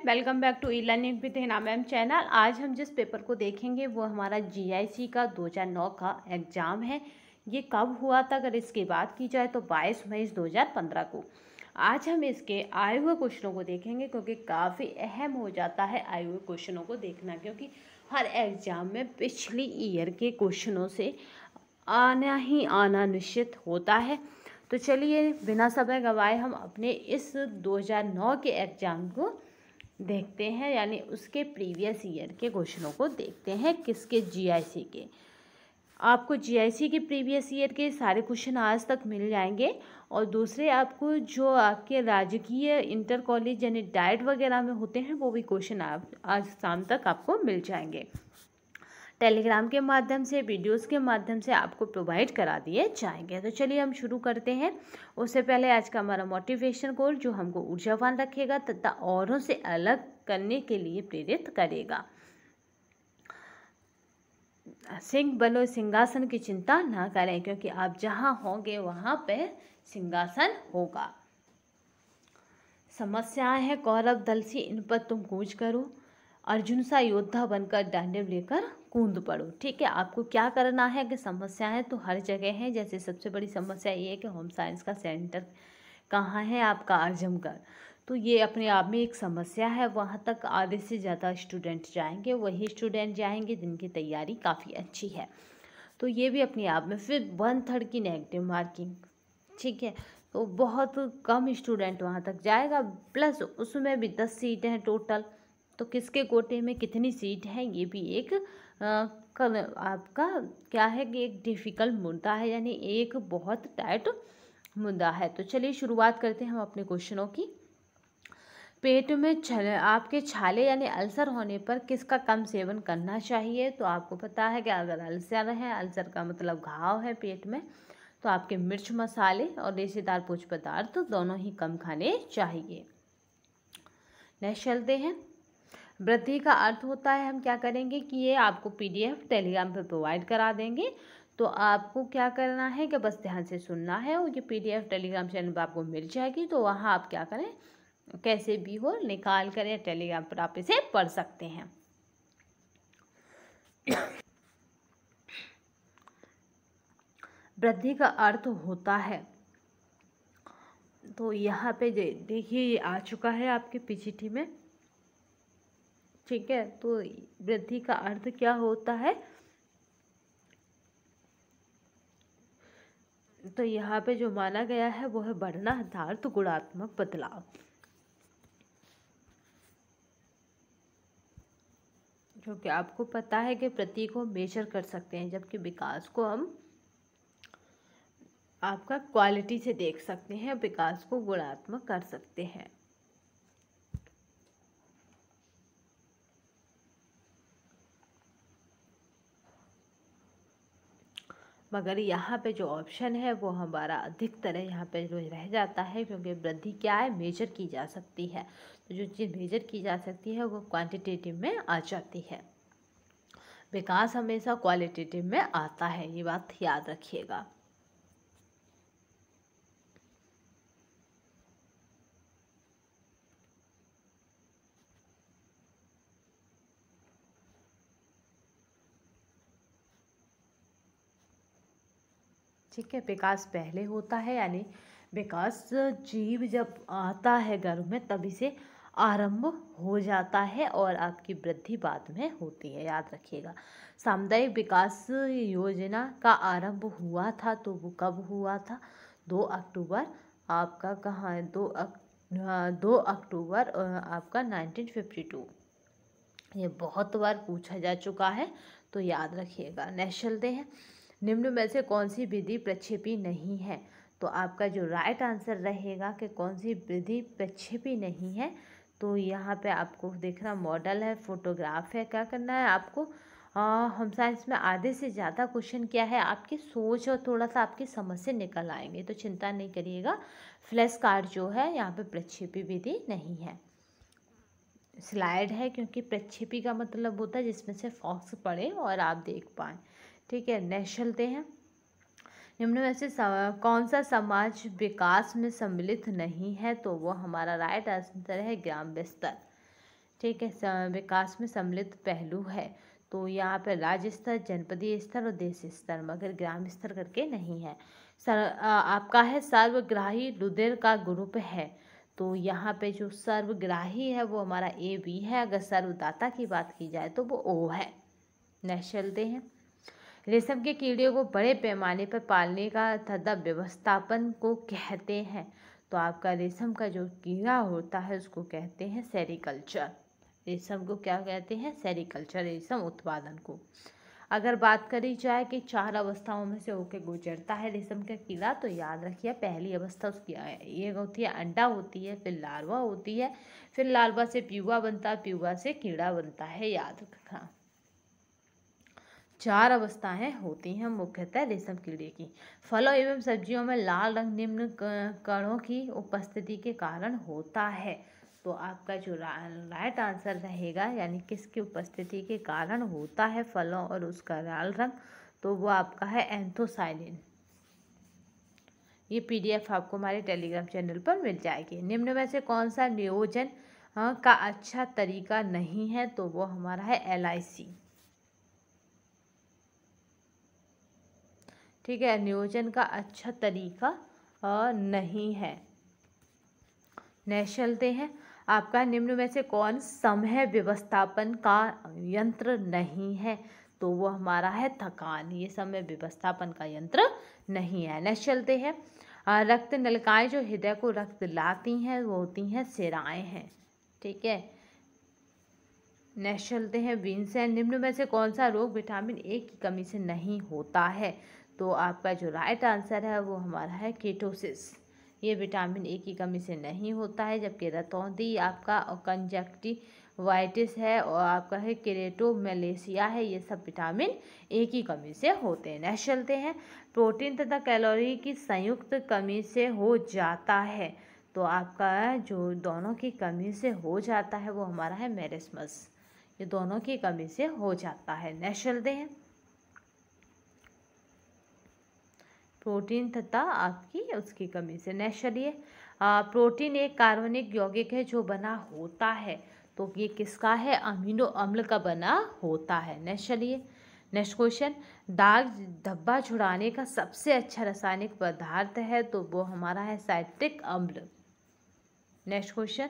Welcome back to e learning with Hina ma'am channel. आज हम जिस पेपर को देखेंगे वो हमारा जीआईसी का 2009 का एग्ज़ाम है। ये कब हुआ था अगर इसकी बात की जाए तो 22 मई 2015 को। आज हम इसके आए हुए क्वेश्चनों को देखेंगे क्योंकि काफ़ी अहम हो जाता है आए हुए क्वेश्चनों को देखना, क्योंकि हर एग्ज़ाम में पिछली ईयर के क्वेश्चनों से आना ही आना निश्चित होता है। तो चलिए बिना समय गंवाए हम अपने इस 2009 के एग्ज़ाम को देखते हैं, यानी उसके प्रीवियस ईयर के क्वेश्चनों को देखते हैं। किसके? जीआईसी के। आपको जीआईसी के प्रीवियस ईयर के सारे क्वेश्चन आज तक मिल जाएंगे और दूसरे आपको जो आपके राजकीय इंटर कॉलेज यानी डाइट वगैरह में होते हैं वो भी क्वेश्चन आप आज शाम तक आपको मिल जाएंगे। टेलीग्राम के माध्यम से, वीडियोस के माध्यम से आपको प्रोवाइड करा दिए जाएंगे। तो चलिए हम शुरू करते हैं। उससे पहले आज का हमारा मोटिवेशन कोड जो हमको ऊर्जावान रखेगा तथा औरों से अलग करने के लिए प्रेरित करेगा। सिंह बनो सिंहासन की चिंता ना करें, क्योंकि आप जहां होंगे वहां पे सिंहासन होगा। समस्याएं हैं कौरव दल से, इन पर तुम कूच करो। अर्जुन सा योद्धा बनकर डांडिव लेकर कूद पड़ो। ठीक है, आपको क्या करना है कि समस्याएं तो हर जगह हैं। जैसे सबसे बड़ी समस्या ये है कि होम साइंस का सेंटर कहाँ है आपका? आजमगढ़। तो ये अपने आप में एक समस्या है। वहाँ तक आधे से ज़्यादा स्टूडेंट जाएंगे, वही स्टूडेंट जाएंगे जिनकी तैयारी काफ़ी अच्छी है। तो ये भी अपने आप में। फिर 1/3 की नेगेटिव मार्किंग, ठीक है, तो बहुत कम स्टूडेंट वहाँ तक जाएगा। प्लस उसमें भी 10 सीटें हैं टोटल। तो किसके कोटे में कितनी सीट है ये भी एक आपका क्या है कि एक डिफ़िकल्ट मुद्दा है, यानी एक बहुत टाइट मुद्दा है। तो चलिए शुरुआत करते हैं हम अपने क्वेश्चनों की। पेट में आपके छाले यानी अल्सर होने पर किसका कम सेवन करना चाहिए? तो आपको पता है कि अगर अल्सर है, अल्सर का मतलब घाव है पेट में, तो आपके मिर्च मसाले और रेशेदार भोज्य पदार्थ दोनों ही कम खाने चाहिए। नेक्स्ट चलते हैं। वृद्धि का अर्थ होता है, हम क्या करेंगे कि ये आपको पीडीएफ टेलीग्राम पर प्रोवाइड करा देंगे। तो आपको क्या करना है कि बस ध्यान से सुनना है और ये पीडीएफ टेलीग्राम चैनल पर आपको मिल जाएगी। तो वहाँ आप क्या करें, कैसे भी हो निकाल कर या टेलीग्राम पर आप इसे पढ़ सकते हैं। वृद्धि का अर्थ होता है, तो यहाँ पे देखिए ये आ चुका है आपके पीजीटी में, ठीक है। तो वृद्धि का अर्थ क्या होता है? तो यहाँ पे जो माना गया है वो है बढ़ना अर्थात गुणात्मक बदलाव, क्योंकि आपको पता है कि वृद्धि को मेजर कर सकते हैं, जबकि विकास को हम आपका क्वालिटी से देख सकते हैं, विकास को गुणात्मक कर सकते हैं। मगर यहाँ पे जो ऑप्शन है वो हमारा अधिकतर है यहाँ पे जो रह जाता है, क्योंकि वृद्धि क्या है, मेजर की जा सकती है। तो जो चीज़ मेजर की जा सकती है वो क्वांटिटेटिव में आ जाती है। विकास हमेशा क्वालिटेटिव में आता है, ये बात याद रखिएगा। ठीक है, विकास पहले होता है, यानी विकास जीव जब आता है गर्भ में तभी से आरंभ हो जाता है और आपकी वृद्धि बाद में होती है, याद रखिएगा। सामुदायिक विकास योजना का आरंभ हुआ था, तो वो कब हुआ था? 2 अक्टूबर आपका कहाँ है? 2 अक्टूबर आपका 1952। ये बहुत बार पूछा जा चुका है, तो याद रखिएगा। नेक्स्ट चलते हैं। निम्न में से कौन सी विधि प्रक्षेपी नहीं है? तो आपका जो राइट आंसर रहेगा कि कौन सी विधि प्रक्षेपी नहीं है, तो यहाँ पे आपको देखना मॉडल है, फोटोग्राफ है। क्या करना है आपको? होम साइंस में आधे से ज़्यादा क्वेश्चन क्या है, आपकी सोच और थोड़ा सा आपकी समझ से निकल आएंगे, तो चिंता नहीं करिएगा। फ्लैश कार्ड जो है यहाँ पे प्रक्षेपी विधि नहीं है। स्लाइड है, क्योंकि प्रक्षेपी का मतलब होता है जिसमें से फॉक्स पड़े और आप देख पाएँ, ठीक है। नेक्स्ट चलते हैं। निम्न में से कौन सा समाज विकास में सम्मिलित नहीं है? तो वो हमारा राइट आंसर है ग्राम विस्तार। ठीक है, विकास में सम्मिलित पहलू है। तो यहाँ पे राज्य स्तर, जनपदीय स्तर और देश स्तर, मगर ग्राम स्तर करके नहीं है। आपका है सर्वग्राही रुधिर का ग्रुप है। तो यहाँ पे जो सर्वग्राही है वो हमारा AB है। अगर सर्वदाता की बात की जाए तो वो O है। नेक्स्ट चलते हैं। रेशम के कीड़े को बड़े पैमाने पर पालने का तथा व्यवस्थापन को कहते हैं। तो आपका रेशम का जो कीड़ा होता है उसको कहते हैं सेरीकल्चर। रेशम को क्या कहते हैं? सेरीकल्चर, रेशम उत्पादन को। अगर बात करी जाए कि 4 अवस्थाओं में से होकर गुजरता है रेशम का कीड़ा, तो याद रखिए पहली अवस्था उसकी ये होती है, अंडा होती है, फिर लार्वा होती है, फिर लार्वा से प्यूपा बनता है, प्यूपा से कीड़ा बनता है। याद रखना 4 अवस्थाएं होती हैं मुख्यतः रेशम कीड़े की। फलों एवं सब्जियों में लाल रंग निम्न कणों की उपस्थिति के कारण होता है। तो आपका जो राइट आंसर रहेगा, यानी किसकी उपस्थिति के कारण होता है फलों और उसका लाल रंग, तो वो आपका है एंथोसायनिन। ये PDF आपको हमारे टेलीग्राम चैनल पर मिल जाएगी। निम्न में से कौन सा नियोजन का अच्छा तरीका नहीं है? तो वो हमारा है LIC। ठीक है, नियोजन का अच्छा तरीका नहीं है। नेक्स्ट चलते हैं। आपका निम्न में से कौन समय व्यवस्थापन का यंत्र नहीं है? तो वो हमारा है थकान। ये समय व्यवस्थापन का यंत्र नहीं है। नेक्स्ट चलते हैं। रक्त नलिकाएं जो हृदय को रक्त लाती हैं वो होती हैं शिराएं हैं। ठीक है, नेक्स्ट चलते हैं। विंसेंट, निम्न में से कौन सा रोग विटामिन A की कमी से नहीं होता है? तो आपका जो राइट आंसर है वो हमारा है कीटोसिस। ये विटामिन A की कमी से नहीं होता है, जबकि रतौंधी आपका कंजक्टिवाइटिस है और आपका है केरेटोमेलेसिया है, ये सब विटामिन A की कमी से होते हैं। नेक्स्ट चलते हैं। प्रोटीन तथा कैलोरी की संयुक्त कमी से हो जाता है। तो आपका जो दोनों की कमी से हो जाता है वो हमारा है मेरिस्मस। ये दोनों की कमी से हो जाता है। नेक्स्ट चलते हैं। प्रोटीन तथा आपकी उसकी कमी से। नेक्स्ट चलिए। प्रोटीन एक कार्बनिक यौगिक है जो बना होता है। तो ये किसका है? अमीनो अम्ल का बना होता है। नेक्स्ट चलिए। Next question. दाग धब्बा छुड़ाने का सबसे अच्छा रासायनिक पदार्थ है, तो वो हमारा है साइट्रिक अम्ल। Next question.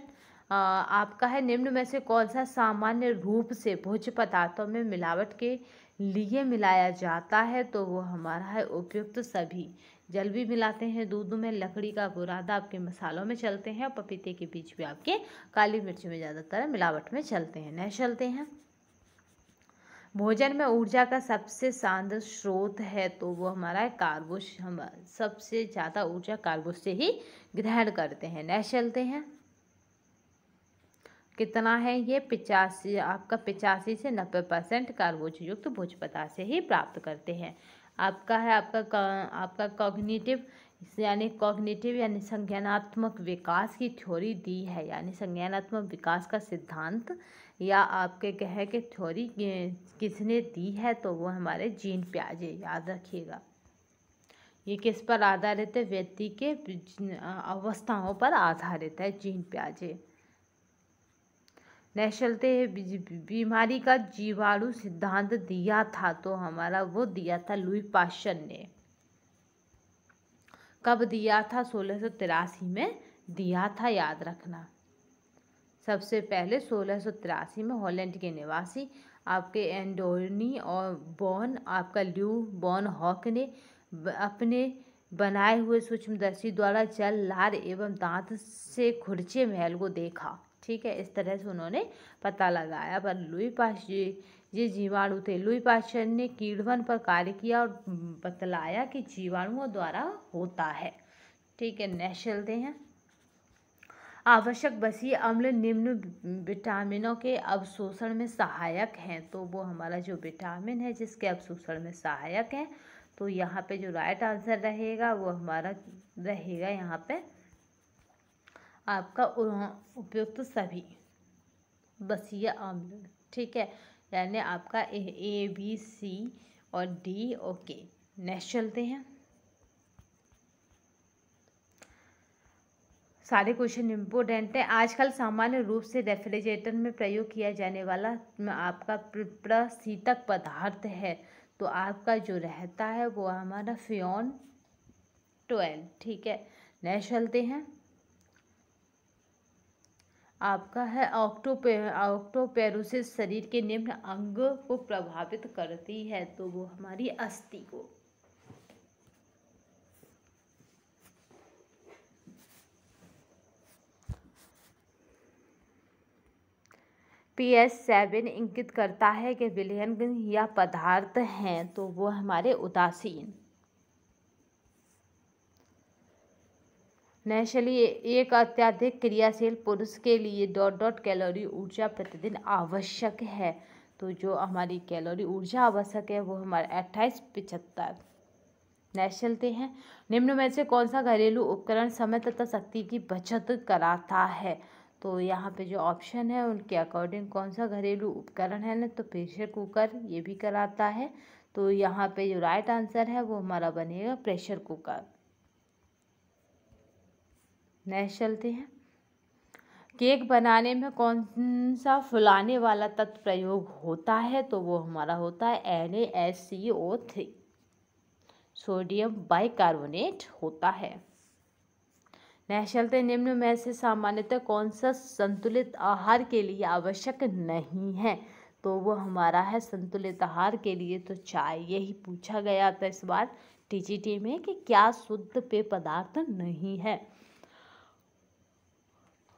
आपका है निम्न में से कौन सा सामान्य रूप से भोज्य पदार्थों में मिलावट के लिए मिलाया जाता है? तो वो हमारा है उपयुक्त सभी। जल भी मिलाते हैं दूध में, लकड़ी का बुरादा आपके मसालों में चलते हैं, और पपीते के बीज भी आपके काली मिर्च में ज़्यादातर मिलावट में चलते हैं। नेक्स्ट चलते हैं। भोजन में ऊर्जा का सबसे शानदार स्रोत है, तो वो हमारा है कार्बोस। हम सबसे ज़्यादा ऊर्जा कार्बोस से ही ग्रहण करते हैं। नेक्स्ट चलते हैं। कितना है ये? 85। आपका 85 से 90% कार्बोज युक्त भोज्य पदार्थ से ही प्राप्त करते हैं। आपका है आपका कॉग्निटिव यानी संज्ञानात्मक विकास की थ्योरी दी है, यानी संज्ञानात्मक विकास का सिद्धांत या आपके कहे कि थ्योरी किसने दी है? तो वो हमारे जीन पियाजे। याद रखिएगा ये किस पर आधारित है? व्यक्ति के अवस्थाओं पर आधारित है, जीन पियाजे। नेक्स्ट चलते हैं। बीमारी का जीवाणु सिद्धांत दिया था, तो हमारा वो दिया था लुई पाश्चर ने। कब दिया था? 1683 में दिया था। याद रखना सबसे पहले 1683 में हॉलैंड के निवासी आपके एंडोनी और बॉन आपका ल्यू बॉन हॉक ने अपने बनाए हुए सूक्ष्मदर्शी द्वारा जल, लार एवं दांत से खुरचे महल को देखा। ठीक है, इस तरह से उन्होंने पता लगाया। पर लुई पाश्चर ये जीवाणु थे। लुई पाश्चर ने कीड़वन पर कार्य किया और बतलाया कि जीवाणुओं द्वारा होता है। ठीक है, नेक्स्ट चलते हैं। आवश्यक बसीय अम्ल निम्न विटामिनों के अवशोषण में सहायक हैं, तो वो हमारा जो विटामिन है जिसके अवशोषण में सहायक है, तो यहाँ पे जो राइट आंसर रहेगा वो हमारा रहेगा यहाँ पे आपका उपयुक्त सभी बसीय अम्ल। ठीक है, यानी आपका A, B, C और D। ओके, नेक्स्ट चलते हैं। सारे क्वेश्चन इम्पोर्टेंट है। आजकल सामान्य रूप से रेफ्रिजरेटर में प्रयोग किया जाने वाला आपका प्रशीतक पदार्थ है, तो आपका जो रहता है वो हमारा फ्योन 12। ठीक है, नेक्स्ट चलते हैं। आपका है ऑक्टोपेरोसिस शरीर के निम्न अंग को प्रभावित करती है, तो वो हमारी अस्थि को। PS7 इंगित करता है कि विलयन या पदार्थ हैं, तो वो हमारे उदासीन। नेचुरली एक अत्यधिक क्रियाशील पुरुष के लिए ... कैलोरी ऊर्जा प्रतिदिन आवश्यक है, तो जो हमारी कैलोरी ऊर्जा आवश्यक है वो हमारे 2875। नेक्स्ट चलते हैं। निम्न में से कौन सा घरेलू उपकरण समय तथा शक्ति की बचत कराता है, तो यहाँ पे जो ऑप्शन है उनके अकॉर्डिंग कौन सा घरेलू उपकरण है ना, तो प्रेशर कुकर ये भी कराता है, तो यहाँ पे जो राइट आंसर है वो हमारा बनेगा प्रेशर कुकर। नेक्स्ट चलते हैं। केक बनाने में कौन सा फुलाने वाला तत्व प्रयोग होता है, तो वो हमारा होता है NaSCO3, सोडियम बाइकार्बोनेट होता है। नेक्स्ट चलते हैं। निम्न में से सामान्यतः कौन सा संतुलित आहार के लिए आवश्यक नहीं है, तो वो हमारा है संतुलित आहार के लिए तो चाय। यही पूछा गया था इस बार TGT में कि क्या शुद्ध पेय पदार्थ नहीं है,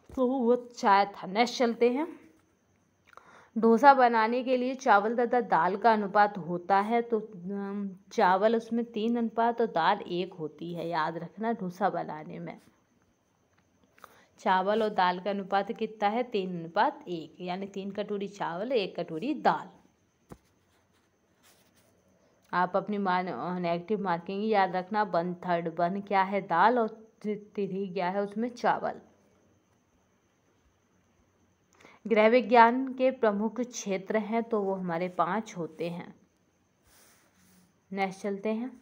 तो वो चाय था। नेक्स्ट चलते हैं। डोसा बनाने के लिए चावल तथा दाल का अनुपात होता है, तो चावल उसमें 3 अनुपात और दाल 1 होती है, याद रखना डोसा बनाने में। चावल और दाल का अनुपात कितना है, 3:1, यानी 3 कटोरी चावल 1 कटोरी दाल। आप अपनी नेगेटिव मार्किंग याद रखना। 1/3 1 क्या है दाल और 3 क्या है उसमें चावल। गृह विज्ञान के प्रमुख क्षेत्र हैं, तो वो हमारे 5 होते हैं। नेक्स्ट चलते हैं।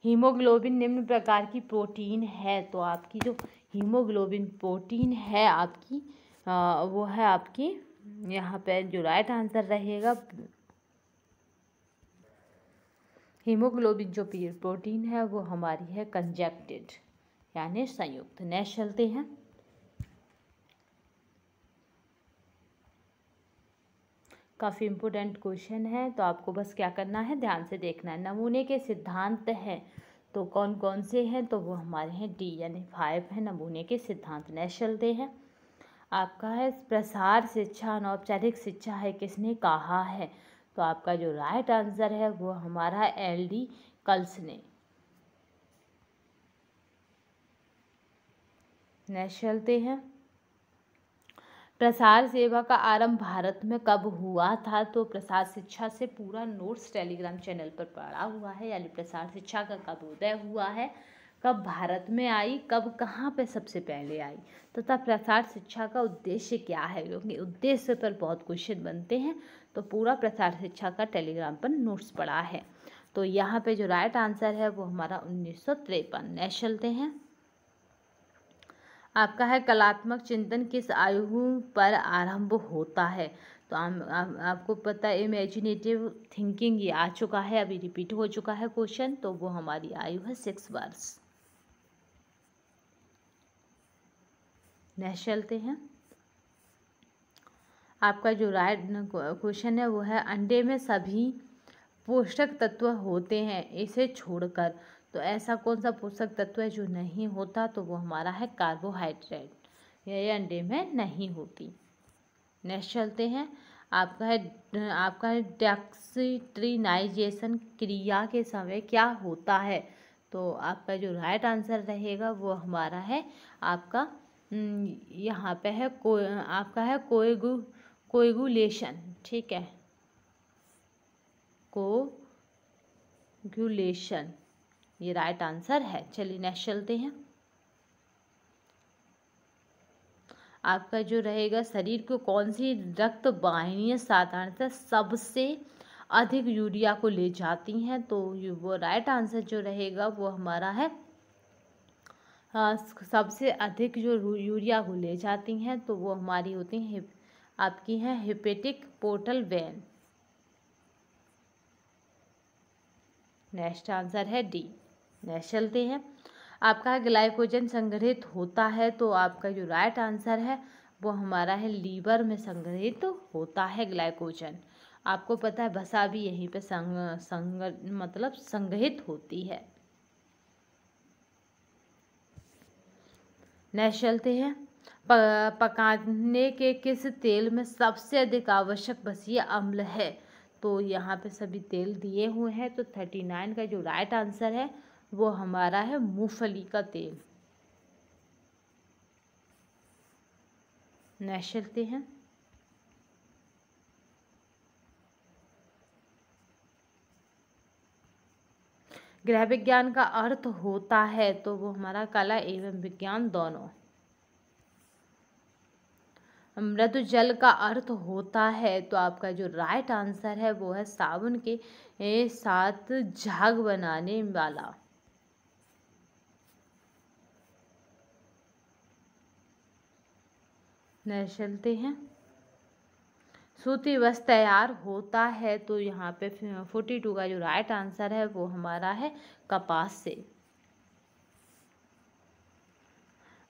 हीमोग्लोबिन निम्न प्रकार की प्रोटीन है, तो आपकी जो हीमोग्लोबिन प्रोटीन है आपकी वो है आपकी यहाँ पे जो राइट आंसर रहेगा हीमोग्लोबिन जो प्रोटीन है वो हमारी है कंजक्टेड यानी संयुक्त। नेक्स्ट चलते हैं। काफ़ी इम्पोर्टेंट क्वेश्चन है, तो आपको बस क्या करना है, ध्यान से देखना है। नमूने के सिद्धांत हैं, तो कौन कौन से हैं, तो वो हमारे हैं D यानी 5 है नमूने के सिद्धांत। नेक्स्ट चलते हैं। आपका है प्रसार शिक्षा अनौपचारिक शिक्षा है, किसने कहा है, तो आपका जो राइट आंसर है वो हमारा LD कल्स ने। नेक्स्ट चलते हैं। प्रसार सेवा का आरंभ भारत में कब हुआ था, तो प्रसार शिक्षा से पूरा नोट्स टेलीग्राम चैनल पर पड़ा हुआ है, यानी प्रसार शिक्षा का कब उदय हुआ है, कब भारत में आई, कब कहाँ पे सबसे पहले आई, तथा प्रसार शिक्षा का उद्देश्य क्या है, क्योंकि उद्देश्य पर बहुत क्वेश्चन बनते हैं, तो पूरा प्रसार शिक्षा का टेलीग्राम पर नोट्स पड़ा है। तो यहाँ पे जो राइट आंसर है वो हमारा 1953। नेक्स्ट चलते हैं। आपका है कलात्मक चिंतन किस आयु पर आरंभ होता है, तो आपको पता है इमेजिनेटिव थिंकिंग ये आ चुका है, अभी रिपीट हो चुका है क्वेश्चन, तो वो हमारी आयु है 6 वर्ष। नेक्स्ट चलते हैं। आपका जो राइट क्वेश्चन है वो है अंडे में सभी पोषक तत्व होते हैं इसे छोड़कर, तो ऐसा कौन सा पोषक तत्व है जो नहीं होता, तो वो हमारा है कार्बोहाइड्रेट, ये अंडे में नहीं होती। नेक्स्ट चलते हैं। आपका है डेक्सिट्रिनाइजेशन क्रिया के समय क्या होता है, तो आपका जो राइट आंसर रहेगा वो हमारा है आपका यहाँ पे है आपका है कोएगुलेशन। ठीक है, कोएगुलेशन ये राइट आंसर है। चलिए नेक्स्ट चलते हैं। आपका जो रहेगा शरीर को कौन सी रक्त वाहिनियाँ साधारणतः सबसे अधिक यूरिया को ले जाती हैं, तो वो राइट आंसर जो रहेगा वो हमारा है सबसे अधिक जो यूरिया को ले जाती हैं तो वो हमारी होती हैं आपकी हैं hepatic portal vein. Next answer है डी। नेक्स्ट चलते हैं। आपका ग्लाइकोजन संग्रहित होता है तो आपका जो राइट आंसर है वो हमारा है लीवर में संग्रहित होता है ग्लाइकोजन। आपको पता है वसा भी यहीं पे मतलब संग्रहित होती है। नेक्स्ट चलते हैं। पकाने के किस तेल में सबसे अधिक आवश्यक बसीय अम्ल है? तो यहाँ पे सभी तेल दिए हुए हैं तो 39 का जो राइट आंसर है वो हमारा है मूंगफली का तेल। नेक्स्ट चलते हैं। गृह विज्ञान का अर्थ होता है तो वो हमारा कला एवं विज्ञान दोनों। मृदु जल का अर्थ होता है तो आपका जो राइट आंसर है वो है साबुन के साथ झाग बनाने वाला। नेक्स्ट चलते हैं। सूती वस्त्र तैयार होता है तो यहाँ पे 42 का जो राइट आंसर है वो हमारा है कपास से।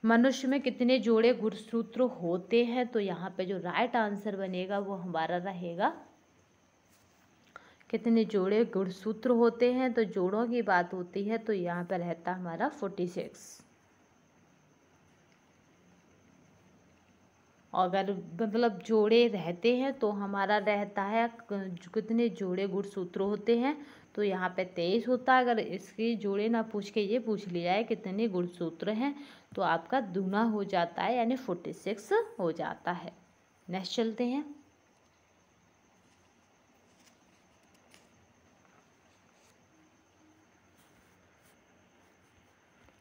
मनुष्य में कितने जोड़े गुणसूत्र होते हैं? तो यहाँ पे जो राइट आंसर बनेगा वो हमारा रहेगा कितने जोड़े गुणसूत्र होते हैं। तो जोड़ों की बात होती है तो यहाँ पे रहता हमारा 46। अगर मतलब जोड़े रहते हैं तो हमारा रहता है कितने जोड़े गुणसूत्र होते हैं? तो यहाँ पे 23 होता है। अगर इसकी जोड़े ना पूछ के ये पूछ लिया है कितने गुणसूत्र हैं तो आपका दूना हो जाता है यानी 46 हो जाता है। नेक्स्ट चलते हैं।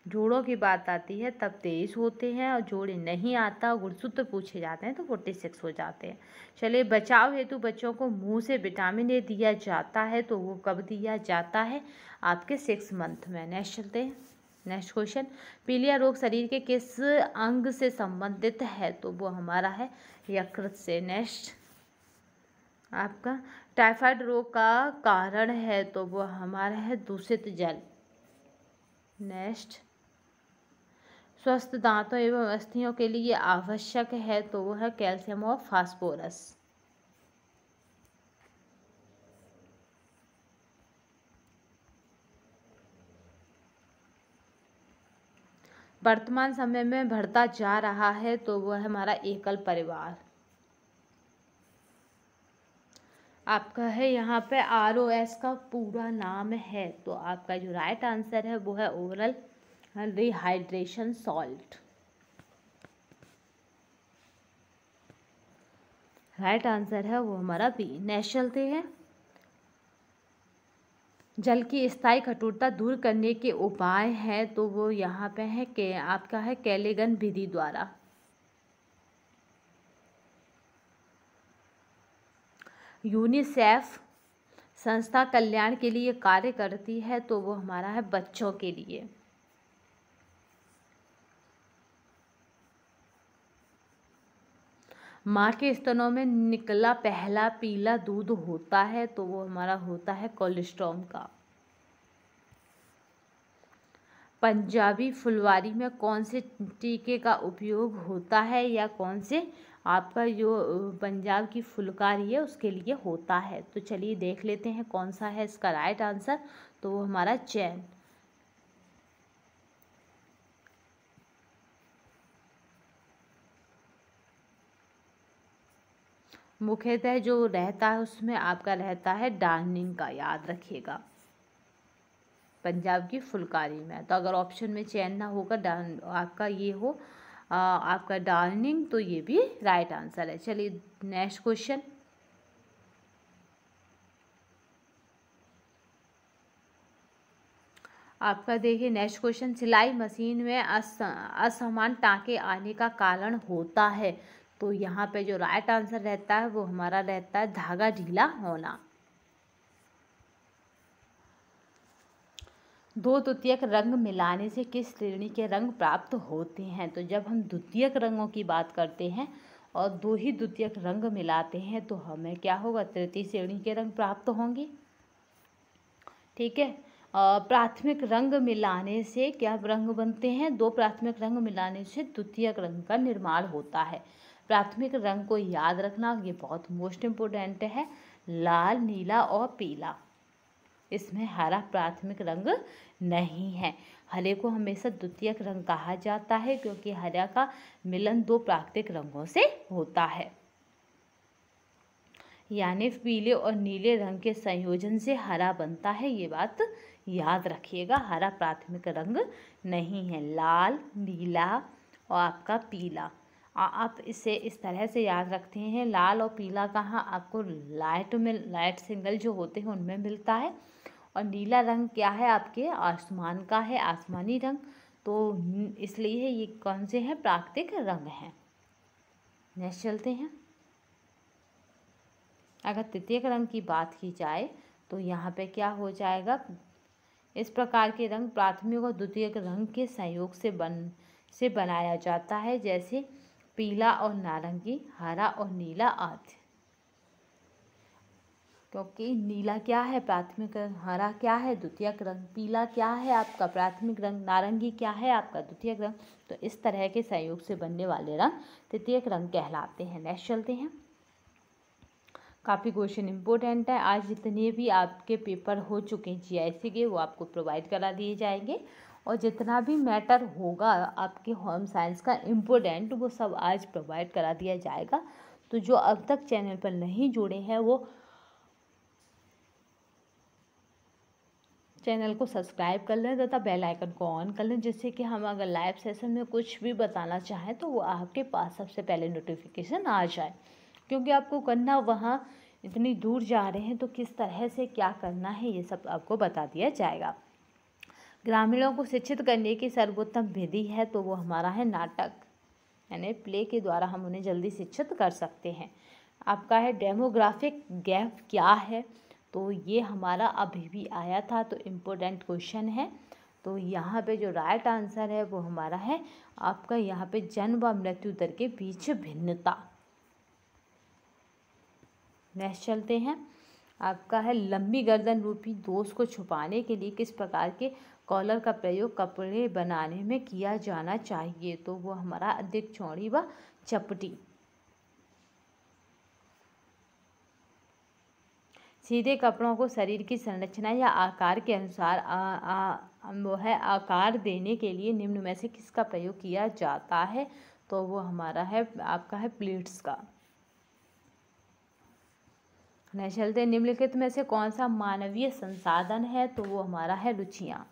जोड़ों की बात आती है तब 23 होते हैं और जोड़े नहीं आता गुणसूत्र पूछे जाते हैं तो 46 हो जाते हैं। चलिए, बचाव हेतु बच्चों को मुंह से विटामिन ए दिया जाता है तो वो कब दिया जाता है? आपके 6 मंथ में। नेक्स्ट चलते हैं। Next question. पीलिया रोग शरीर के किस अंग से संबंधित है? तो वो हमारा है यकृत से। नेक्स्ट आपका टाइफाइड रोग का कारण है तो वो हमारा है दूषित जल। नेक्स्ट स्वस्थ दांतों एवं अस्थियों के लिए आवश्यक है तो वो है कैल्शियम और फास्फोरस। वर्तमान समय में बढ़ता जा रहा है तो वो है हमारा एकल परिवार। आपका है यहाँ पे ROS का पूरा नाम है तो आपका जो राइट आंसर है वो है oral rehydration salt. Right answer है वो हमारा बी। नेक्स्ट चलते हैं। जल की स्थायी कठोरता दूर करने के उपाय हैं तो वो यहाँ पे है कि आपका है कैलेगन विधि द्वारा। यूनिसेफ संस्था कल्याण के लिए कार्य करती है तो वो हमारा है बच्चों के लिए। माँ के स्तनों में निकला पहला पीला दूध होता है तो वो हमारा होता है कोलेस्ट्रॉम का। पंजाबी फुलवारी में कौन से टीके का उपयोग होता है या कौन से आपका जो पंजाब की फुलकारी है उसके लिए होता है? तो चलिए देख लेते हैं कौन सा है इसका राइट आंसर। तो वो हमारा चैन। मुख्यतः जो रहता है उसमें आपका रहता है डार्निंग का, याद रखिएगा पंजाब की फुलकारी में। तो अगर ऑप्शन में चैन ना होगा आपका ये हो आपका डार्निंग तो ये भी राइट आंसर है। चलिए नेक्स्ट क्वेश्चन। आपका देखिए नेक्स्ट क्वेश्चन। सिलाई मशीन में असमान टाँके आने का कारण होता है तो यहाँ पे जो राइट आंसर रहता है वो हमारा रहता है धागा ढीला होना। दो द्वितीयक रंग मिलाने से किस श्रेणी के रंग प्राप्त होते हैं? तो जब हम द्वितीयक रंगों की बात करते हैं और दो ही द्वितीयक रंग मिलाते हैं तो हमें क्या होगा? तृतीय श्रेणी के रंग प्राप्त होंगे। ठीक है। प्राथमिक रंग मिलाने से क्या रंग बनते हैं? दो प्राथमिक रंग मिलाने से द्वितीयक रंग का निर्माण होता है। प्राथमिक रंग को याद रखना, ये बहुत मोस्ट इम्पोर्टेंट है। लाल, नीला और पीला। इसमें हरा प्राथमिक रंग नहीं है। हरे को हमेशा द्वितीयक रंग कहा जाता है क्योंकि हरा का मिलन दो प्राकृतिक रंगों से होता है, यानी पीले और नीले रंग के संयोजन से हरा बनता है। ये बात याद रखिएगा। हरा प्राथमिक रंग नहीं है, लाल, नीला और आपका पीला। आप इसे इस तरह से याद रखते हैं। लाल और पीला कहाँ? आपको लाइट सिग्नल जो होते हैं उनमें मिलता है। और नीला रंग क्या है? आपके आसमान का है, आसमानी रंग। तो इसलिए ये कौन से हैं? प्राकृतिक रंग हैं। नेक्स्ट चलते हैं। अगर तृतीयक रंग की बात की जाए तो यहाँ पे क्या हो जाएगा? इस प्रकार के रंग प्राथमिक और द्वितीयक रंग के संयोग से बनाया जाता है, जैसे पीला और नारंगी, हरा और नीला आदि। क्योंकि नीला क्या है? प्राथमिक रंग। हरा क्या है? द्वितीयक रंग। पीला क्या है? आपका प्राथमिक रंग। नारंगी क्या है? आपका द्वितीयक रंग। तो इस तरह के संयोग से बनने वाले रंग तृतीयक रंग कहलाते हैं। नेक्स्ट चलते हैं। काफ़ी क्वेश्चन इम्पोर्टेंट है। आज जितने भी आपके पेपर हो चुके हैं GIC के, वो आपको प्रोवाइड करा दिए जाएंगे। और जितना भी मैटर होगा आपके होम साइंस का इम्पोर्टेंट, वो सब आज प्रोवाइड करा दिया जाएगा। तो जो अब तक चैनल पर नहीं जुड़े हैं वो चैनल को सब्सक्राइब कर लें तथा बेल आइकन को ऑन कर लें, जिससे कि हम अगर लाइव सेशन में कुछ भी बताना चाहें तो वो आपके पास सबसे पहले नोटिफिकेशन आ जाए। क्योंकि आपको करना, वहाँ इतनी दूर जा रहे हैं तो किस तरह से क्या करना है ये सब आपको बता दिया जाएगा। ग्रामीणों को शिक्षित करने की सर्वोत्तम विधि है तो वो हमारा है नाटक, यानी प्ले के द्वारा हम उन्हें जल्दी शिक्षित कर सकते हैं। आपका है डेमोग्राफिक गैप क्या है? तो ये हमारा अभी भी आया था, तो इम्पोर्टेंट क्वेश्चन है। तो यहाँ पे जो राइट आंसर है वो हमारा है आपका यहाँ पे जन्म व मृत्यु दर के बीच भिन्नता। नेक्स्ट चलते हैं। आपका है लंबी गर्दन रूपी दोष को छुपाने के लिए किस प्रकार के कॉलर का प्रयोग कपड़े बनाने में किया जाना चाहिए? तो वो हमारा अधिक चौड़ी व चपटी। सीधे कपड़ों को शरीर की संरचना या आकार के अनुसार वो है आकार देने के लिए निम्न में से किसका प्रयोग किया जाता है? तो वो हमारा है आपका है प्लीट्स का। नेक्स्ट चलते हैं। निम्नलिखित में से कौन सा मानवीय संसाधन है? तो वो हमारा है रुचियाँ।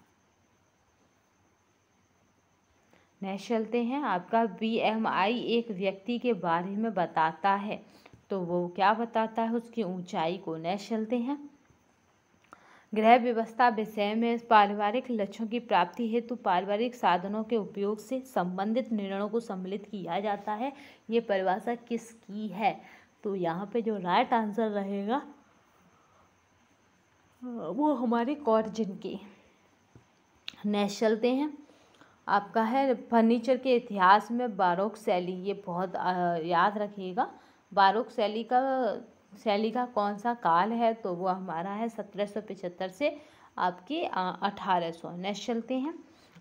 नेक्स्ट चलते हैं। आपका BMI एक व्यक्ति के बारे में बताता है, तो वो क्या बताता है? उसकी ऊंचाई को। नेक्स्ट चलते हैं। गृह व्यवस्था विषय में पारिवारिक लक्ष्यों की प्राप्ति हेतु पारिवारिक साधनों के उपयोग से संबंधित निर्णयों को सम्मिलित किया जाता है। ये परिभाषा किसकी है? तो यहाँ पे जो राइट आंसर रहेगा वो हमारे कॉर्जिन की। नेक्स्ट चलते हैं। आपका है फर्नीचर के इतिहास में बारोक शैली, ये बहुत याद रखिएगा। बारोक शैली का कौन सा काल है? तो वो हमारा है 1775 से आपके 1800। नेक्स्ट चलते हैं।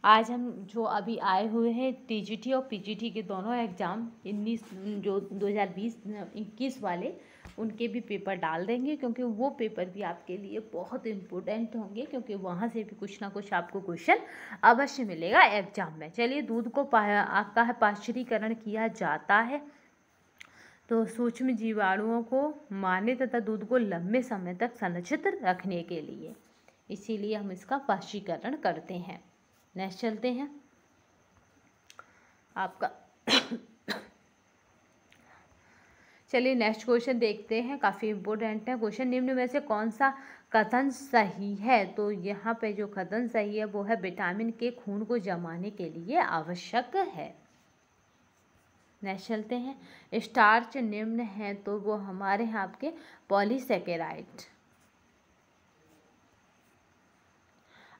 आज हम जो अभी आए हुए हैं TGT और PGT के दोनों एग्ज़ाम 2020-21 वाले, उनके भी पेपर डाल देंगे, क्योंकि वो पेपर भी आपके लिए बहुत इम्पोर्टेंट होंगे, क्योंकि वहाँ से भी कुछ ना कुछ आपको क्वेश्चन अवश्य मिलेगा एग्जाम में। चलिए, दूध को आपका है पाश्चुरीकरण किया जाता है तो सूक्ष्म जीवाणुओं को मारने तथा दूध को लंबे समय तक संरक्षित रखने के लिए, इसीलिए हम इसका पाश्चुरीकरण करते हैं। नेक्स्ट चलते हैं। आपका चलिए नेक्स्ट क्वेश्चन देखते हैं, काफ़ी इम्पोर्टेंट है क्वेश्चन। निम्न में से कौन सा कथन सही है? तो यहाँ पे जो कथन सही है वो है विटामिन के खून को जमाने के लिए आवश्यक है। नेक्स्ट चलते हैं। स्टार्च निम्न है, तो वो हमारे यहाँ आपके पॉलीसेकेराइड।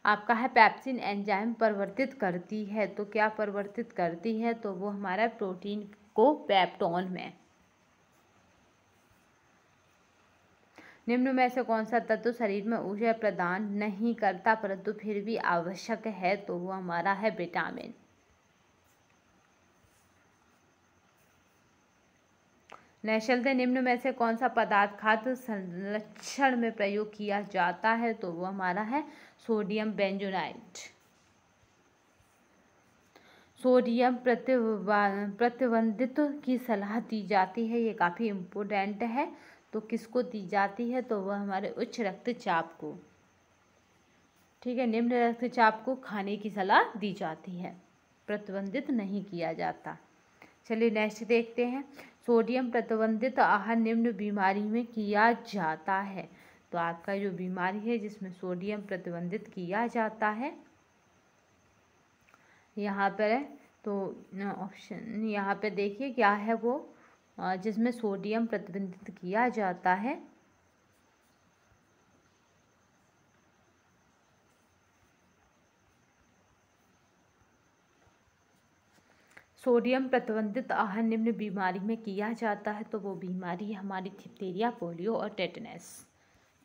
आपका है पेप्सिन एंजाइम परिवर्तित करती है, तो क्या परिवर्तित करती है, तो वो हमारा प्रोटीन को पेप्टोन में। निम्न में से कौन सा तत्व शरीर में ऊर्जा प्रदान नहीं करता परंतु फिर भी आवश्यक है, तो वो हमारा है विटामिन। नेशल दे निम्न में से कौन सा पदार्थ खाद्य संरक्षण में प्रयोग किया जाता है, तो वो हमारा है सोडियम बेंजोनाइट। सोडियम प्रतिबंधित की सलाह दी जाती है, ये काफ़ी इम्पोर्टेंट है। तो किसको दी जाती है, तो वह हमारे उच्च रक्तचाप को, ठीक है। निम्न रक्तचाप को खाने की सलाह दी जाती है, प्रतिबंधित नहीं किया जाता। चलिए नेक्स्ट देखते हैं। सोडियम प्रतिबंधित आहार निम्न बीमारी में किया जाता है, तो आपका जो बीमारी है जिसमें सोडियम प्रतिबंधित किया जाता है, यहाँ पर है तो ऑप्शन यहाँ पे देखिए क्या है वो, जिसमें सोडियम प्रतिबंधित किया जाता है। सोडियम प्रतिबंधित आहार निम्न बीमारी में किया जाता है, तो वो बीमारी है हमारी डिप्थीरिया, पोलियो और टेटनस।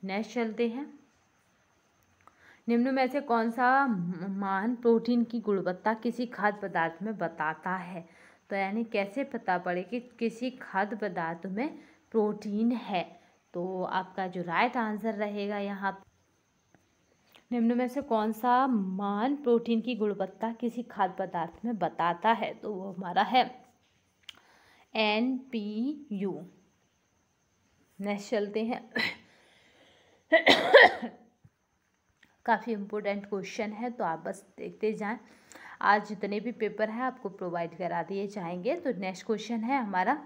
नेक्स्ट चलते हैं। निम्न में से कौन सा मान प्रोटीन की गुणवत्ता किसी खाद्य पदार्थ में बताता है, तो यानी कैसे पता पड़े कि किसी खाद्य पदार्थ में प्रोटीन है, तो आपका जो राइट आंसर रहेगा यहाँ, निम्न में से कौन सा मान प्रोटीन की गुणवत्ता किसी खाद्य पदार्थ में बताता है, तो वो हमारा है NPU। नेक्स्ट चलते हैं। काफ़ी इम्पोर्टेंट क्वेश्चन है, तो आप बस देखते जाएं। आज जितने भी पेपर हैं आपको प्रोवाइड करा दिए जाएंगे। तो नेक्स्ट क्वेश्चन है हमारा,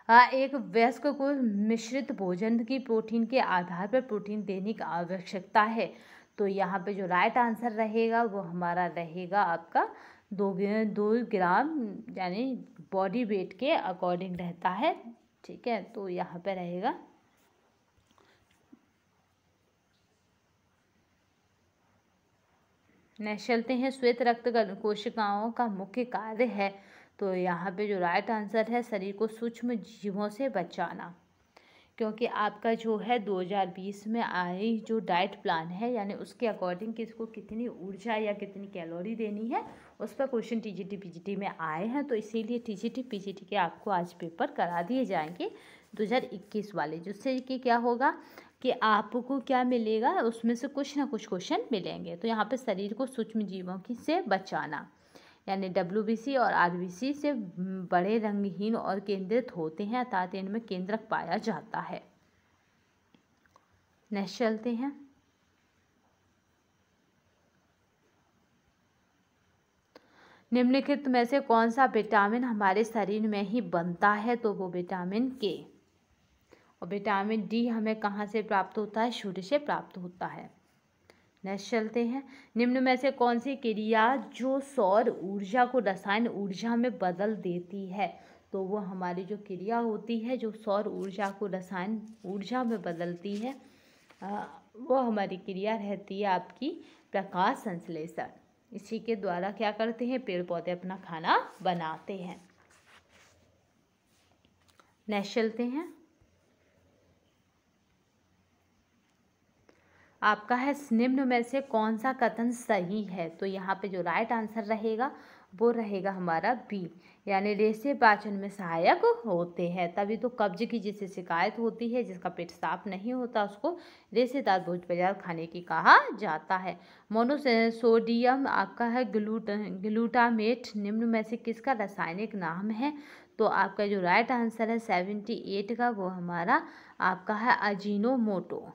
एक वयस्क को मिश्रित भोजन की प्रोटीन के आधार पर प्रोटीन देने की आवश्यकता है, तो यहाँ पे जो राइट आंसर रहेगा वो हमारा रहेगा आपका 2 ग्राम, यानी बॉडी वेट के अकॉर्डिंग रहता है, ठीक है। तो यहाँ पे रहेगा नेक्स्ट चलते हैं। श्वेत रक्त कोशिकाओं का मुख्य कार्य है, तो यहाँ पे जो राइट आंसर है शरीर को सूक्ष्म जीवों से बचाना, क्योंकि आपका जो है 2020 में आई जो डाइट प्लान है, यानी उसके अकॉर्डिंग किसको कितनी ऊर्जा या कितनी कैलोरी देनी है, उस पर क्वेश्चन टीजीटी पीजीटी में आए हैं, तो इसीलिए टीजीटी पीजीटी के आपको आज पेपर करा दिए जाएंगे 2021 वाले, जिससे कि क्या होगा कि आपको क्या मिलेगा, उसमें से कुछ ना कुछ क्वेश्चन मिलेंगे। तो यहाँ पे शरीर को सूक्ष्म जीवों की से बचाना, यानी WBC और RBC से बड़े, रंगहीन और केंद्रित होते हैं, अर्थात इनमें केंद्रक पाया जाता है। नेक्स्ट चलते हैं। निम्नलिखित में से कौन सा विटामिन हमारे शरीर में ही बनता है, तो वो विटामिन K। और विटामिन D हमें कहाँ से प्राप्त होता है, सूर्य से प्राप्त होता है। नेक्स्ट चलते हैं। निम्न में से कौन सी क्रिया जो सौर ऊर्जा को रसायन ऊर्जा में बदल देती है, तो वो हमारी जो क्रिया होती है जो सौर ऊर्जा को रसायन ऊर्जा में बदलती है, वो हमारी क्रिया रहती है आपकी प्रकाश संश्लेषण। इसी के द्वारा क्या करते हैं, पेड़ पौधे अपना खाना बनाते हैं। नेक्स्ट चलते हैं। आपका है निम्न में से कौन सा कथन सही है, तो यहाँ पे जो राइट आंसर रहेगा वो रहेगा हमारा B, यानी रेशे पाचन में सहायक होते हैं। तभी तो कब्ज की जिससे शिकायत होती है, जिसका पेट साफ नहीं होता, उसको रेशेदार भोज्य पदार्थ खाने की कहा जाता है। मोनोसोडियम आपका है ग्लूटामेट निम्न में से किसका रासायनिक नाम है, तो आपका जो राइट आंसर है 78 का, वो हमारा आपका है अजीनोमोटो।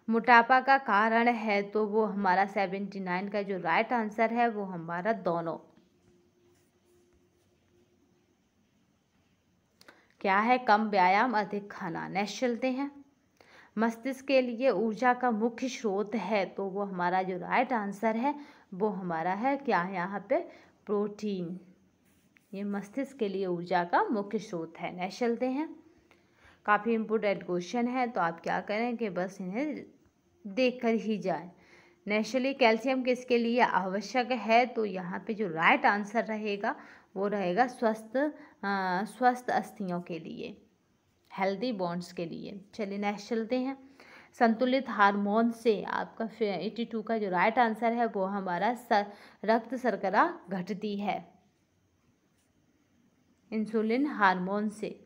मोटापा का कारण है, तो वो हमारा 79 का जो राइट आंसर है वो हमारा दोनों। क्या है, कम व्यायाम अधिक खाना। नेक्स्ट चलते हैं। मस्तिष्क के लिए ऊर्जा का मुख्य स्रोत है, तो वो हमारा जो राइट आंसर है वो हमारा है क्या है यहाँ पे, प्रोटीन। ये मस्तिष्क के लिए ऊर्जा का मुख्य स्रोत है। नेक्स्ट चलते हैं। काफ़ी इम्पोर्टेंट क्वेश्चन है, तो आप क्या करें कि बस इन्हें देख कर ही जाएं। नेचुरली कैल्शियम किसके लिए आवश्यक है, तो यहाँ पे जो राइट आंसर रहेगा वो रहेगा स्वस्थ अस्थियों के लिए, हेल्दी बॉन्ड्स के लिए। चलिए नेक्स्ट चलते हैं। संतुलित हार्मोन से आपका 82 का जो राइट आंसर है वो हमारा रक्त शर्करा घटती है, इंसुलिन हार्मोन से।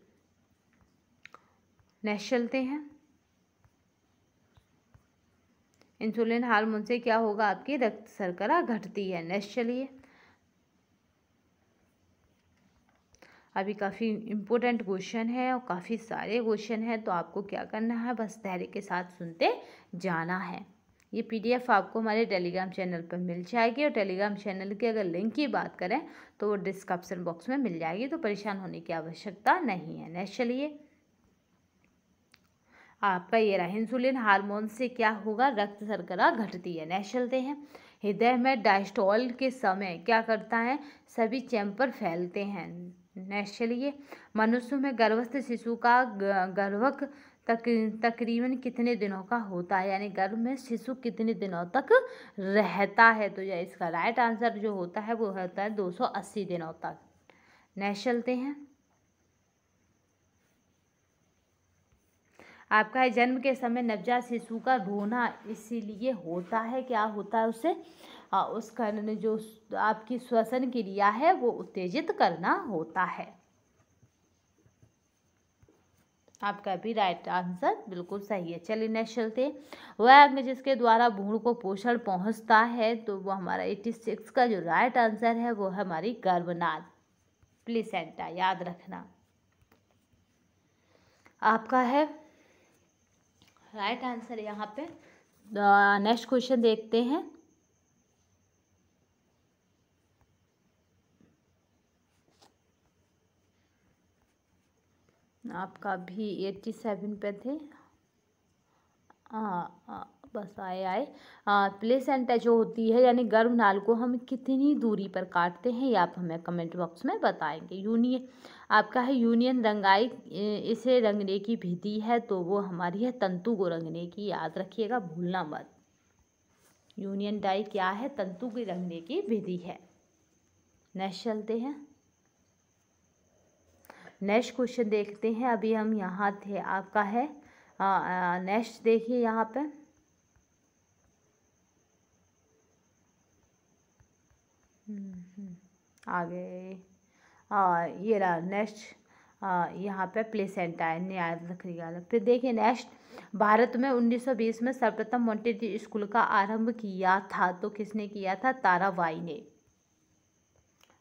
नेक्स्ट चलते हैं। इंसुलिन हार्मोन से क्या होगा, आपकी रक्त शर्करा घटती है। नेक्स्ट चलिए। अभी काफ़ी इम्पोर्टेंट क्वेश्चन है और काफ़ी सारे क्वेश्चन हैं, तो आपको क्या करना है, बस धैर्य के साथ सुनते जाना है। ये पीडीएफ आपको हमारे टेलीग्राम चैनल पर मिल जाएगी, और टेलीग्राम चैनल की अगर लिंक की बात करें तो वो डिस्क्रिप्शन बॉक्स में मिल जाएगी, तो परेशान होने की आवश्यकता नहीं है। नेक्स्ट चलिए। आपका ये रहा, इंसुलिन हार्मोन से क्या होगा, रक्त शर्करा घटती है। नेक्स्ट चलते हैं। हृदय में डायस्टोल के समय क्या करता है, सभी चैम्बर फैलते हैं। नेक्स्ट चलिए। मनुष्य में गर्भस्थ शिशु का गर्भक तकरीबन कितने दिनों का होता है, यानी गर्भ में शिशु कितने दिनों तक रहता है, तो यह इसका राइट आंसर जो होता है वो होता है 280 दिनों तक। नेक्स्ट चलते हैं। आपका है जन्म के समय नवजात शिशु का रोना इसीलिए होता है, क्या होता है उसे, उसका जो आपकी श्वसन क्रिया है वो उत्तेजित करना होता है। आपका भी राइट आंसर बिल्कुल सही है। चलिए नेक्स्ट चलते। वह अंग जिसके द्वारा भ्रूण को पोषण पहुंचता है, तो वो हमारा 86 का जो राइट आंसर है वो है हमारी गर्भनाल, प्लेसेंटा, याद रखना। आपका है राइट आंसर यहाँ पे। नेक्स्ट क्वेश्चन देखते हैं। आपका भी 87 पे थे, बस आए। प्लेसेंटा जो होती है यानी गर्भनाल को हम कितनी दूरी पर काटते हैं, ये आप हमें कमेंट बॉक्स में बताएंगे। यूनियन आपका है यूनियन रंगाई, इसे रंगने की विधि है, तो वो हमारी है तंतु को रंगने की, याद रखिएगा, भूलना मत। यूनियन डाई क्या है, तंतु की रंगने की विधि है। नेक्स्ट चलते हैं। नेक्स्ट क्वेश्चन देखते हैं। अभी हम यहाँ थे, आपका है नेक्स्ट देखिए यहाँ पे। आगे ये रहा नेक्स्ट, यहाँ पे प्लेसेंटा है, याद रखिएगा। फिर देखिए नेक्स्ट, भारत में 1920 में सर्वप्रथम मोंटेसरी स्कूल का आरंभ किया था, तो किसने किया था, ताराबाई ने।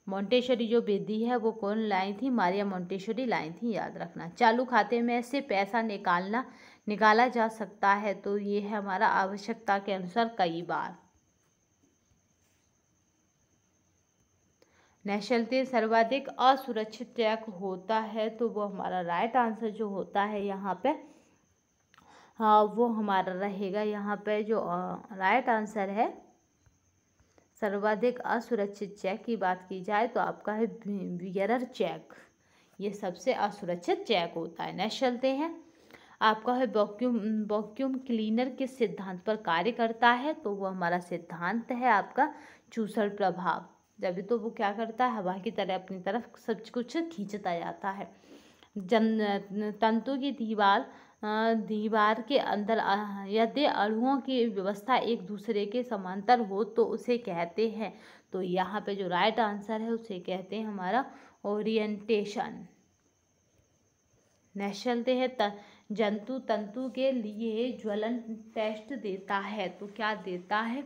मोंटेसरी जो विधि है वो कौन लाई थी, मारिया मोंटेसरी लाई थी, याद रखना। चालू खाते में से पैसा निकाला जा सकता है, तो ये है हमारा आवश्यकता के अनुसार कई बार। नेशनल सर्वाधिक असुरक्षित चेक होता है, तो वो हमारा राइट आंसर जो होता है यहाँ पे, हाँ वो हमारा रहेगा यहाँ पे जो राइट आंसर है। सर्वाधिक असुरक्षित चेक की बात की जाए तो आपका है बियरर चेक, ये सबसे असुरक्षित चेक होता है। नेक्स्ट चलते हैं। आपका है वैक्यूम क्लीनर किस सिद्धांत पर कार्य करता है, तो वो हमारा सिद्धांत है आपका चूसड़ प्रभाव। जब तो वो क्या करता है, हवा की तरह अपनी तरफ सब कुछ खींचता जाता है। तंतु की दीवार के अंदर यदि अणुओं की व्यवस्था एक दूसरे के समांतर हो तो उसे कहते हैं, तो यहाँ पे जो राइट आंसर है उसे कहते हैं हमारा ओरिएंटेशन। नेक्स्ट चलते हैं। जंतु तंतु के लिए ज्वलन टेस्ट देता है, तो क्या देता है,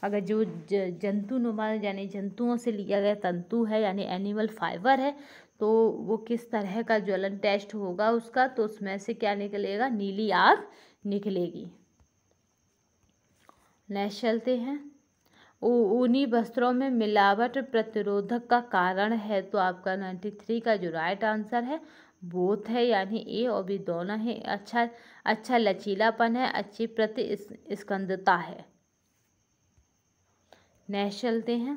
अगर जो जंतुनुमा यानी जंतुओं से लिया गया तंतु है यानी एनिमल फाइबर है, तो वो किस तरह का ज्वलन टेस्ट होगा उसका, तो उसमें से क्या निकलेगा, नीली आग निकलेगी। नेक्स्ट चलते हैं। ऊनी वस्त्रों में मिलावट प्रतिरोधक का कारण है, तो आपका 93 का जो राइट आंसर है बोथ है, यानी ए और बी दोनों है। अच्छा लचीलापन है, अच्छी प्रतिस्पंदता है। नेक्स्ट चलते हैं।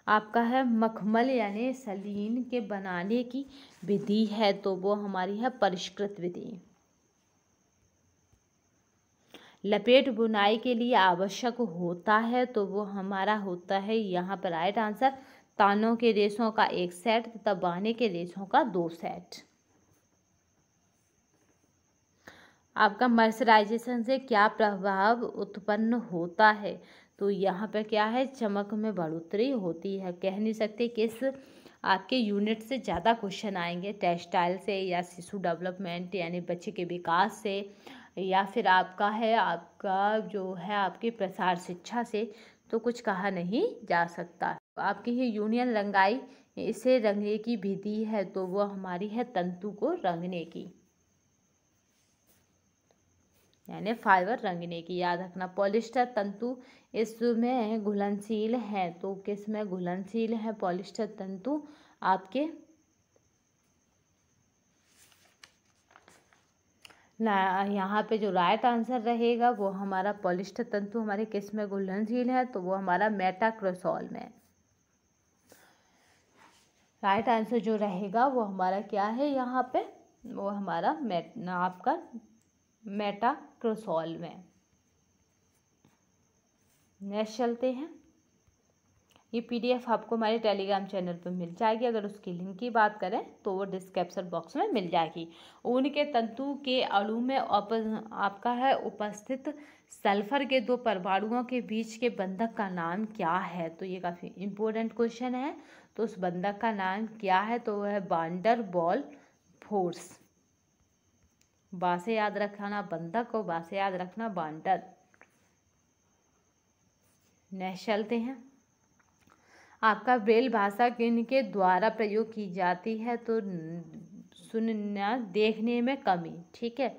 आपका है मखमल यानी सलीन के बनाने की विधि है तो वो हमारी है परिष्कृत विधि। लपेट बुनाई के लिए आवश्यक होता है तो वो हमारा होता है यहाँ पर राइट आंसर तानों के रेशों का एक सेट तथा बाने के रेशों का 2 सेट। आपका मर्सराइजेशन से क्या प्रभाव उत्पन्न होता है तो यहाँ पे क्या है चमक में बढ़ोतरी होती है। कह नहीं सकते किस आपके यूनिट से ज़्यादा क्वेश्चन आएंगे, टेक्सटाइल से या शिशु डेवलपमेंट यानी बच्चे के विकास से या फिर आपका जो है आपकी प्रसार शिक्षा से, तो कुछ कहा नहीं जा सकता। आपकी ये यूनियन रंगाई इसे रंगने की विधि है तो वो हमारी है तंतु को रंगने की यानी फाइबर रंगने की। याद रखना पॉलिस्टर तंतु इसमें घुलनशील है तो किस में घुलनशील है पॉलिस्टर तंतु आपके यहाँ पे जो राइट आंसर रहेगा वो हमारा पॉलिस्टर तंतु हमारे किस में घुलनशील है तो वो हमारा मेटाक्रोसोल में। राइट आंसर जो रहेगा वो हमारा क्या है यहाँ पे वो हमारा आपका मेटाक्रोसोल में। नेक्स्ट चलते हैं। ये पीडीएफ आपको हमारे टेलीग्राम चैनल पर मिल जाएगी। अगर उसकी लिंक की बात करें तो वो डिस्क्रिप्शन बॉक्स में मिल जाएगी। ऊन के तंतु के अणु में आपका है उपस्थित सल्फर के 2 परमाणुओं के बीच के बंधक का नाम क्या है तो ये काफ़ी इम्पोर्टेंट क्वेश्चन है। तो उस बंधक का नाम क्या है तो वह है वांडर बॉल फोर्स। बा से याद रखना बंधक और बा से याद रखना वांडर। नेक्स्ट चलते हैं। आपका ब्रेल भाषा किनके द्वारा प्रयोग की जाती है तो सुनना देखने में कमी। ठीक है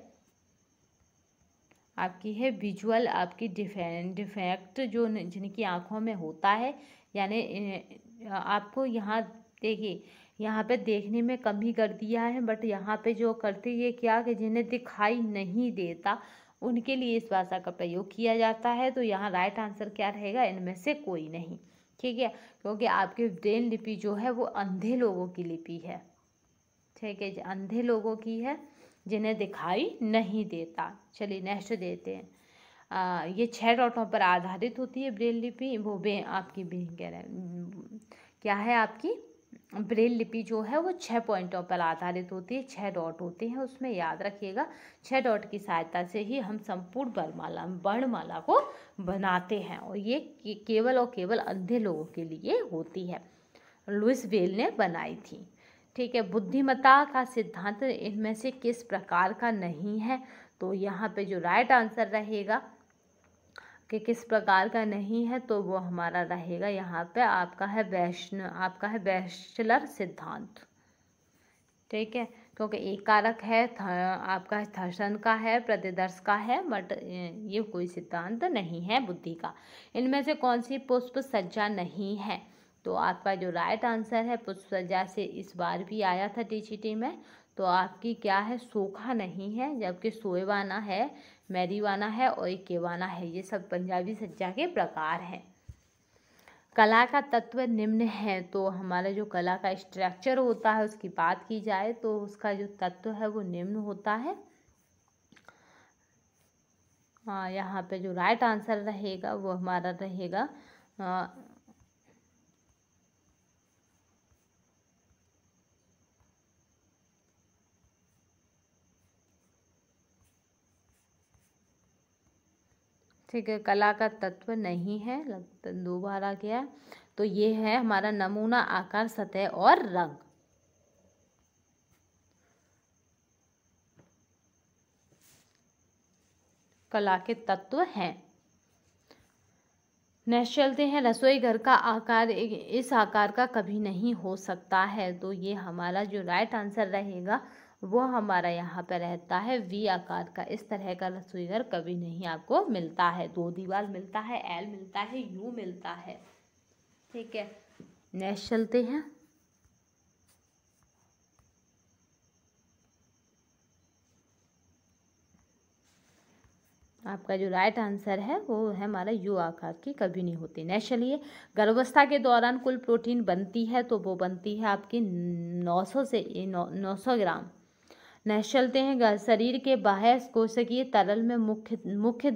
आपकी है विजुअल आपकी डिफेक्ट जो जिनकी आँखों में होता है यानी आपको यहाँ देखिए यहाँ पे देखने में कमी कर दिया है बट यहाँ पे जो करते ये क्या कि जिन्हें दिखाई नहीं देता उनके लिए इस भाषा का प्रयोग किया जाता है। तो यहाँ राइट आंसर क्या रहेगा इनमें से कोई नहीं। ठीक है क्योंकि आपकी ब्रेल लिपि जो है वो अंधे लोगों की लिपि है। ठीक है अंधे लोगों की है जिन्हें दिखाई नहीं देता। चलिए नेक्स्ट देते हैं। ये 6 डॉटों पर आधारित होती है ब्रेल लिपि। वो आपकी कह रहे हैं क्या है आपकी ब्रेल लिपि जो है वो 6 पॉइंटों पर आधारित होती है। 6 डॉट होते हैं उसमें याद रखिएगा। 6 डॉट की सहायता से ही हम संपूर्ण वर्णमाला को बनाते हैं और ये केवल और केवल अंधे लोगों के लिए होती है। लुईस ब्रेल ने बनाई थी। ठीक है बुद्धिमत्ता का सिद्धांत इनमें से किस प्रकार का नहीं है तो यहाँ पे जो राइट आंसर रहेगा कि किस प्रकार का नहीं है तो वो हमारा रहेगा यहाँ पे आपका है बैचलर सिद्धांत। ठीक है क्योंकि एक कारक है आपका थर्सन का है प्रतिदर्श का है बट ये कोई सिद्धांत नहीं है बुद्धि का। इनमें से कौन सी पुष्प सज्जा नहीं है तो आपका जो राइट आंसर है पुष्प सज्जा से इस बार भी आया था टीचीटी में तो आपकी क्या है सोखा नहीं है जबकि सोएवाना है मैरीवाना है और केवाना है। ये सब पंजाबी सज्जा के प्रकार हैं। कला का तत्व निम्न है तो हमारा जो कला का स्ट्रक्चर होता है उसकी बात की जाए तो उसका जो तत्व है वो निम्न होता है। यहाँ पे जो राइट आंसर रहेगा वो हमारा रहेगा ठीक है कला का तत्व नहीं है लगता 2 बार आ गया तो ये है हमारा नमूना आकार सतह और रंग। कला के तत्व हैं। नेक्स्ट चलते हैं। रसोई घर का आकार इस आकार का कभी नहीं हो सकता है तो ये हमारा जो राइट आंसर रहेगा वो हमारा यहाँ पे रहता है वी आकार का। इस तरह का रसोई घर कभी नहीं आपको मिलता है। 2 दीवार मिलता है एल मिलता है यू मिलता है। ठीक है नेक्स्ट चलते हैं। आपका जो राइट आंसर है वो है हमारा यू आकार की कभी नहीं होती। नेक्स्ट चलिए, गर्भावस्था के दौरान कुल प्रोटीन बनती है तो वो बनती है आपकी 900 से 900 ग्राम। नेक्स्ट चलते हैं, शरीर के बाह्य कोशिकीय तरल में मुख्य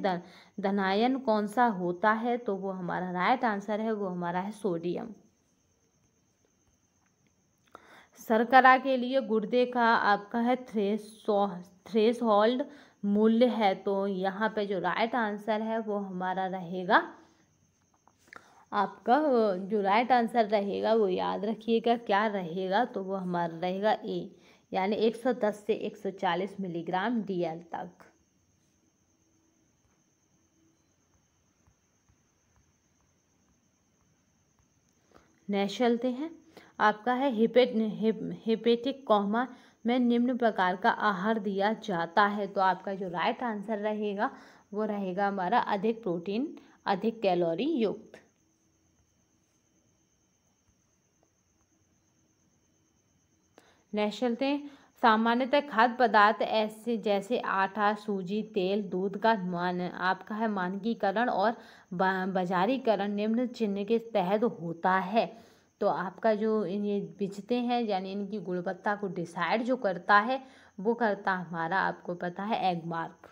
धनायन कौन सा होता है तो वो हमारा राइट आंसर है, वो हमारा है सोडियम। शर्करा के लिए गुर्दे का आपका है थ्रेशहोल्ड मूल्य है, तो यहाँ पे जो राइट आंसर है वो हमारा रहेगा, आपका जो राइट आंसर रहेगा वो याद रखिएगा क्या रहेगा, तो वो हमारा रहेगा ए, यानी 110 से 140 मिलीग्राम DL तक। नेक्स्ट चलते हैं, आपका है हिपेटिक कोमा में निम्न प्रकार का आहार दिया जाता है, तो आपका जो राइट आंसर रहेगा वो रहेगा हमारा अधिक प्रोटीन अधिक कैलोरी युक्त। नेक्स्ट चलते हैं, सामान्यतः खाद्य पदार्थ ऐसे जैसे आटा सूजी तेल दूध का आपका है मानकीकरण और बाजारीकरण निम्न चिन्ह के तहत होता है, तो आपका जो ये बेचते हैं यानी इनकी गुणवत्ता को डिसाइड जो करता है वो करता हमारा आपको पता है एगमार्क।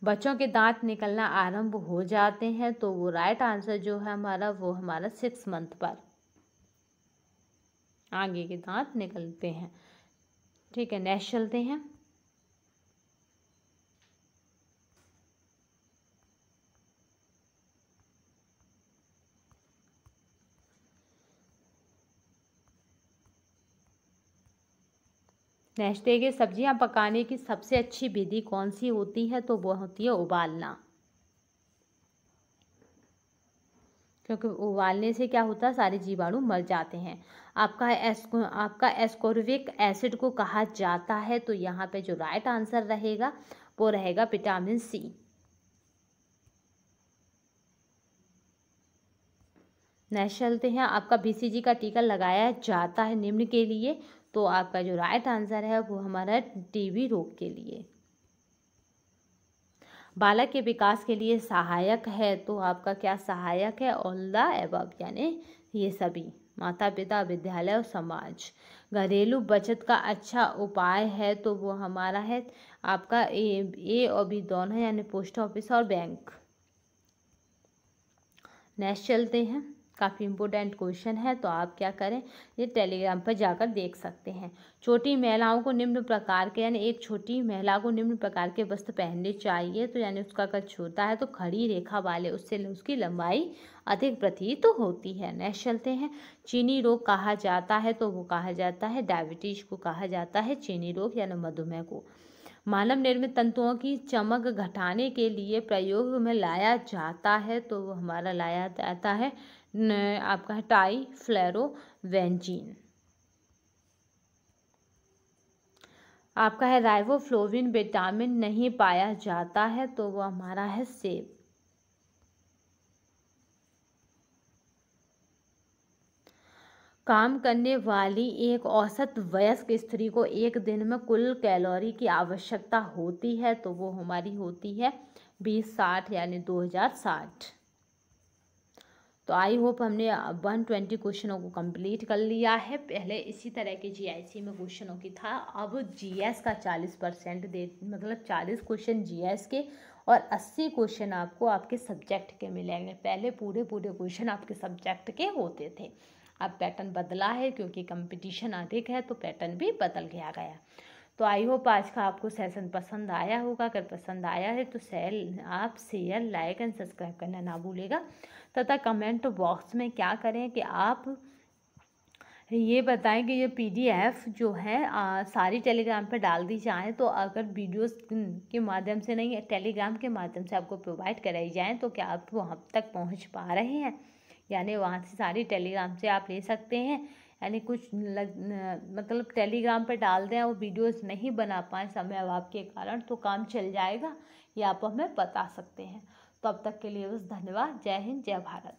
बच्चों के दांत निकलना आरंभ हो जाते हैं तो वो राइट आंसर जो है हमारा वो हमारा 6 मंथ पर आगे के दांत निकलते हैं। ठीक है, नेक्स्ट चलते हैं, नेक्स्ट देखिए, सब्जियां पकाने की सबसे अच्छी विधि कौन सी होती है तो वो होती है उबालना, क्योंकि उबालने से क्या होता है सारे जीवाणु मर जाते हैं। आपका एस्कोर्बिक एसिड को कहा जाता है, तो यहाँ पे जो राइट आंसर रहेगा वो रहेगा विटामिन सी। नेक्स्ट चलते हैं, आपका BCG का टीका लगाया जाता है निम्न के लिए, तो आपका जो राइट आंसर है वो हमारा TB रोग के लिए। बालक के विकास के लिए सहायक है, तो आपका क्या सहायक है, ऑल द एबव यानी ये सभी, माता पिता विद्यालय और समाज। घरेलू बचत का अच्छा उपाय है, तो वो हमारा है आपका ए और बी दोनों यानी पोस्ट ऑफिस और बैंक। नेक्स्ट चलते हैं, काफ़ी इम्पोर्टेंट क्वेश्चन है, तो आप क्या करें ये टेलीग्राम पर जाकर देख सकते हैं। छोटी महिलाओं को निम्न प्रकार के यानी एक छोटी महिला को निम्न प्रकार के वस्त्र पहनने चाहिए, तो यानी उसका कद छोटा है तो खड़ी रेखा वाले उससे उसकी लंबाई अधिक प्रतीत होती है। नेक्स्ट चलते हैं, चीनी रोग कहा जाता है, तो वो कहा जाता है डायबिटीज को कहा जाता है चीनी रोग यानी मधुमेह को। मानव निर्मित तंतुओं की चमक घटाने के लिए प्रयोग में लाया जाता है, तो वो हमारा लाया जाता है आपका है टाइफ्लोरोवेंजीन। आपका है राइबोफ्लोविन विटामिन नहीं पाया जाता है, तो वो हमारा है सेब। काम करने वाली एक औसत वयस्क स्त्री को एक दिन में कुल कैलोरी की आवश्यकता होती है, तो वो हमारी होती है 2060 यानी 2060। तो आई होप हमने 120 क्वेश्चनों को कंप्लीट कर लिया है। पहले इसी तरह के GIC में क्वेश्चनों की था, अब GS का 40% दे मतलब 40 क्वेश्चन GS के और 80 क्वेश्चन आपको आपके सब्जेक्ट के मिलेंगे। पहले पूरे क्वेश्चन आपके सब्जेक्ट के होते थे, अब पैटर्न बदला है क्योंकि कंपटीशन अधिक है तो पैटर्न भी बदल गया। तो आई होप आज का आपको सेशन पसंद आया होगा। अगर पसंद आया है तो आप शेयर लाइक एंड सब्सक्राइब करना ना भूलेगा, तथा कमेंट बॉक्स में क्या करें कि आप ये बताएं कि ये PDF जो है सारी टेलीग्राम पे डाल दी जाए, तो अगर वीडियोस के माध्यम से नहीं टेलीग्राम के माध्यम से आपको प्रोवाइड कराई जाए तो क्या आप वहाँ तक पहुँच पा रहे हैं, यानी वहाँ से सारी टेलीग्राम से आप ले सकते हैं। यानी कुछ मतलब टेलीग्राम पे डाल दें और वीडियोस नहीं बना पाएँ समय अभाव के कारण, तो काम चल जाएगा, ये आप हमें बता सकते हैं। तो अब तक के लिए बस धन्यवाद। जय हिंद जय भारत।